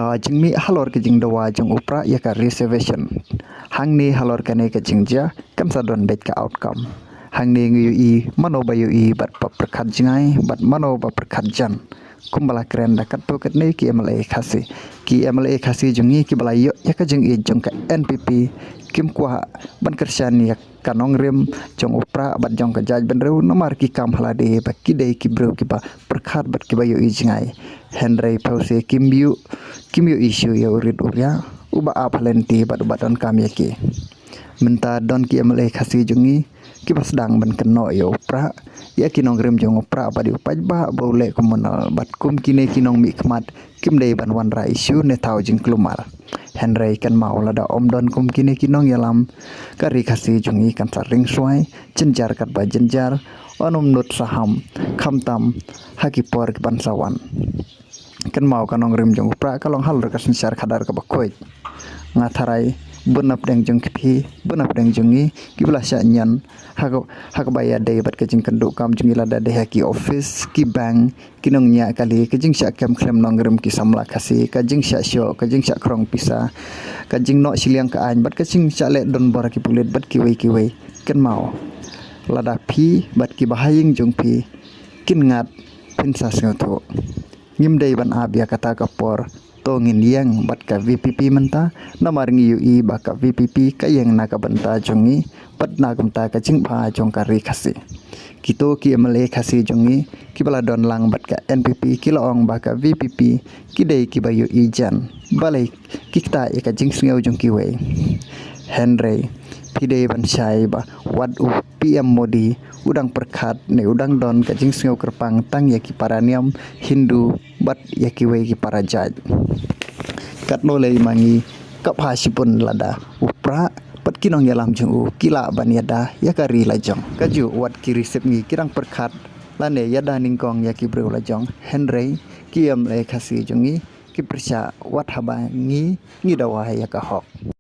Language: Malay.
da jingmi halor ke jing dawa jong upra ya ka reservation hangni halor kane ke jingja kam sadon bet ka outcome hangni ngi i mano bayu i bat pa prakhat jingai bat mano ba prakhat jan kumbala kren da kat to kat ne ki MLA khasi jungi ki bala yo ya ka jing i jong ka NPP kim kwa ban kersan ya kanong rem jong upra bat jong ka jaj ban reu nomar ki kam halade ba ki dei ki bro ki ba prakhat bat ki ba yo i jingai Henry pause kimyu issue ya urit urya uba apalenti bat don kam yake menta don ki MLA khasi jungi ki basdang ban keno yo pra ya kinong rem jong pra ba di upaj ba bole komunal bat kum kine kinong mi khmat kim dei ban wan ra issue ne tau jing klumar Henry kan mau lada om don kum kine kinong yalam kari khasi jungi kan saring suai jenjar kat ba jenjar onum nut saham khamtam hakipor ban sawan kan mau kanong rem jong pra kalong hal ka sinsar khadar ka bakoi ngatharai bunap deng jong kpi bunap deng jongi kibla sya nyan hak baya dei bat ka jing kandu kam jungi lada de ki office ki bank kinong nya kali ka jing sya kem klem nong rem ki samla khasi ka jing sya syo ka jing sya krong pisa ka jing no siliang ka an bat ka jing sya le don bor ki pulet bat ki wei kan mau lada phi bat ki bahaying jong phi kin ngat pinsa sengtho ngim dei ban abia kata kapor to ngin yang bat ka VPP menta namar ngi UI ba ka VPP ka yang na ka banta jongi pat na kamta ka jing ba jong ka ri khasi kito ki MLA khasi jongi ki bala don lang bat ka NPP ki laong ba ka VPP ki dei ki ba UI jan balai kikta e ka jing sngeu jong ki wei Henry pidei ban syai ba wad u PM Modi udang perkhat ne udang don ka jing sngeu kerpang tang ya ki paraniam Hindu bat ya ki wei ki para jaj kat no lei mangi kap hasipun lada upra pat kinong yalam jung u kila ban yada ya kari lajong kaju wat ki resep ngi kirang perkhat lane yada ningkong ya ki breu lajong Henry ki MLA khasi jungi ki persya wat haba ngi dawa ya ka hok